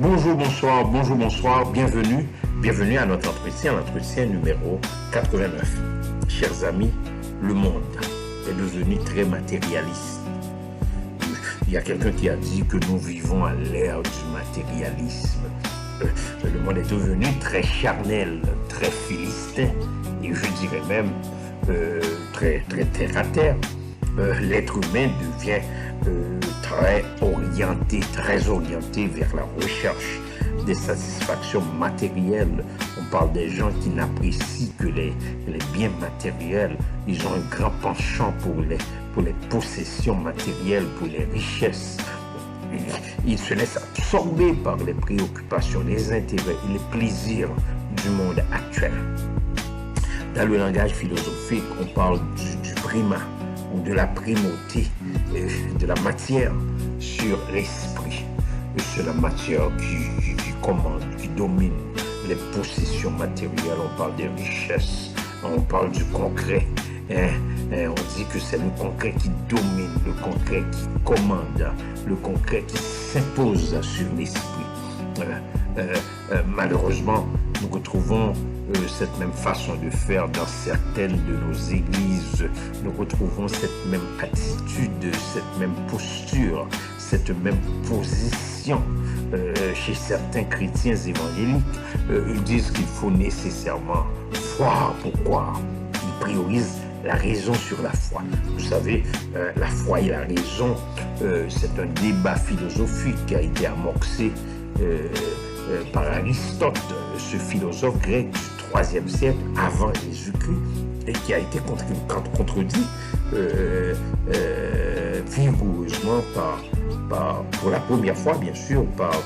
Bonjour, bonsoir, bienvenue à notre l'entretien numéro 89. Chers amis, le monde est devenu très matérialiste. Il y a quelqu'un qui a dit que nous vivons à l'ère du matérialisme. Le monde est devenu très charnel, très philistin, et je dirais même très terre à terre. L'être humain devient très orienté vers la recherche des satisfactions matérielles. On parle des gens qui n'apprécient que les biens matériels. Ils ont un grand penchant pour les possessions matérielles, pour les richesses. Ils se laissent absorber par les préoccupations, les intérêts et les plaisirs du monde actuel. Dans le langage philosophique, on parle du primat ou de la primauté de la matière sur l'esprit. C'est la matière qui commande, qui domine les possessions matérielles. On parle des richesses, on parle du concret. On dit que c'est le concret qui domine, le concret qui commande, le concret qui s'impose sur l'esprit. Malheureusement, nous retrouvons cette même façon de faire dans certaines de nos églises. Nous retrouvons cette même attitude, cette même posture, cette même position chez certains chrétiens évangéliques. Ils disent qu'il faut nécessairement voir pourquoi. Ils priorisent la raison sur la foi. Vous savez, la foi et la raison, c'est un débat philosophique qui a été amorcé par Aristote, ce philosophe grec du IIIe siècle avant Jésus-Christ, et qui a été contredit vigoureusement pour la première fois, bien sûr, par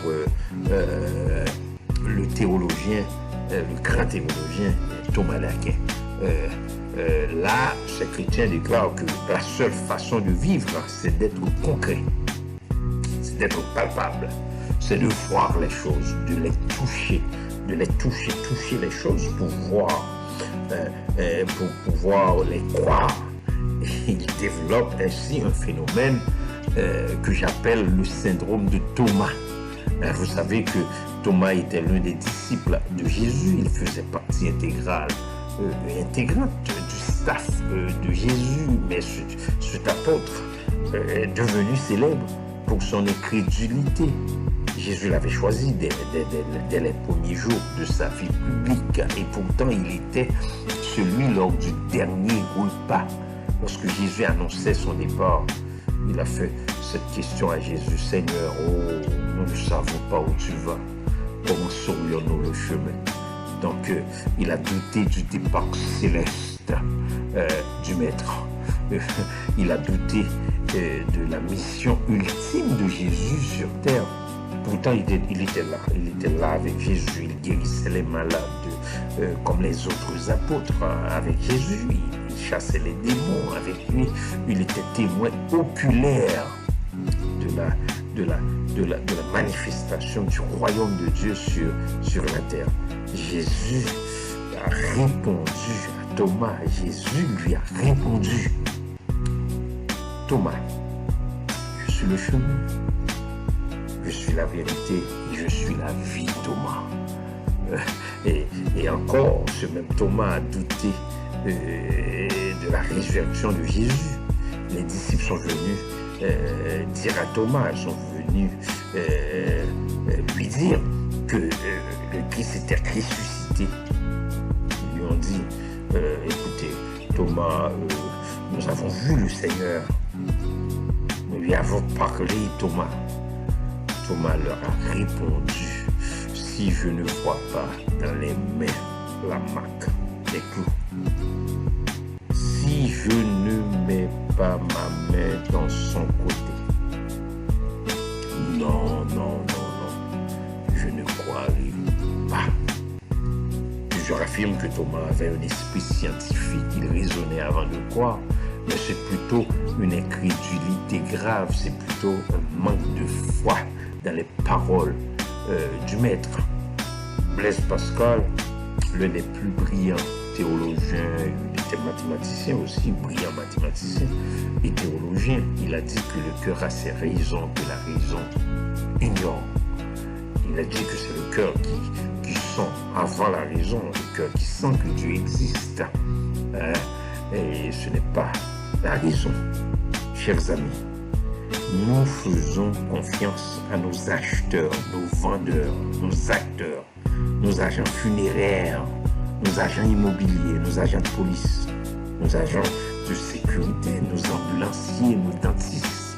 le théologien, le grand théologien Thomas d'Aquin. Là, ces chrétiens déclarent que la seule façon de vivre, c'est d'être concret, c'est d'être palpable, c'est de voir les choses, de les toucher les choses pour pouvoir les croire. Et il développe ainsi un phénomène que j'appelle le syndrome de Thomas. Vous savez que Thomas était l'un des disciples de Jésus, il faisait partie intégrante du staff de Jésus, mais cet apôtre est devenu célèbre pour son incrédulité. Jésus l'avait choisi dès les premiers jours de sa vie publique, et pourtant il était celui lors du dernier repas. Lorsque Jésus annonçait son départ, il a fait cette question à Jésus: Seigneur, nous ne savons pas où tu vas, comment saurions-nous le chemin? Donc il a douté du départ céleste du Maître. Il a douté de la mission ultime de Jésus sur terre. Pourtant, il était là avec Jésus, il guérissait les malades comme les autres apôtres avec Jésus, il chassait les démons avec lui, il était témoin oculaire de la manifestation du royaume de Dieu sur la terre. Jésus a répondu à Thomas, Jésus lui a répondu: Thomas, je suis le chemin, je suis la vérité et je suis la vie, Thomas. Et encore, ce même Thomas a douté de la résurrection de Jésus. Les disciples sont venus dire à Thomas, sont venus lui dire que le Christ était ressuscité. Ils lui ont dit: écoutez, Thomas, nous avons vu le Seigneur. Nous lui avons parlé, Thomas. Thomas leur a répondu: si je ne vois pas dans les mains la marque des clous, si je ne mets pas ma main dans son côté, non, je ne croirai pas. Plusieurs affirment que Thomas avait un esprit scientifique, il raisonnait avant de croire, mais c'est plutôt une incrédulité grave, c'est plutôt un manque de foi dans les paroles du Maître. Blaise Pascal, l'un des plus brillants théologiens, il était mathématicien aussi, brillant mathématicien et théologien, il a dit que le cœur a ses raisons que la raison ignore. Il a dit que c'est le cœur qui sent avant la raison, le cœur qui sent que Dieu existe. Hein? Et ce n'est pas la raison. Chers amis, nous faisons confiance à nos acheteurs, nos vendeurs, nos acteurs, nos agents funéraires, nos agents immobiliers, nos agents de police, nos agents de sécurité, nos ambulanciers, nos dentistes,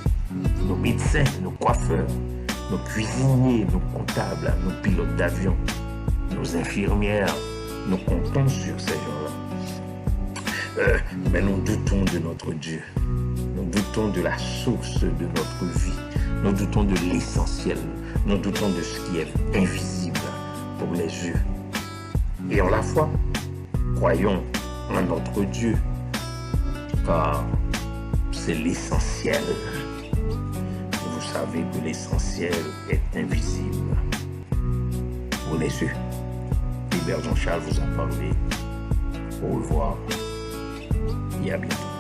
nos médecins, nos coiffeurs, nos cuisiniers, nos comptables, nos pilotes d'avion, nos infirmières. Nous comptons sur ces gens-là. Mais nous doutons de notre Dieu. Nous doutons de la source de notre vie. Nous doutons de l'essentiel. Nous doutons de ce qui est invisible pour les yeux. Et en la foi, croyons en notre Dieu, car c'est l'essentiel. Vous savez que l'essentiel est invisible pour les yeux. Hubert Jean-Charles vous a parlé. Au revoir et à bientôt.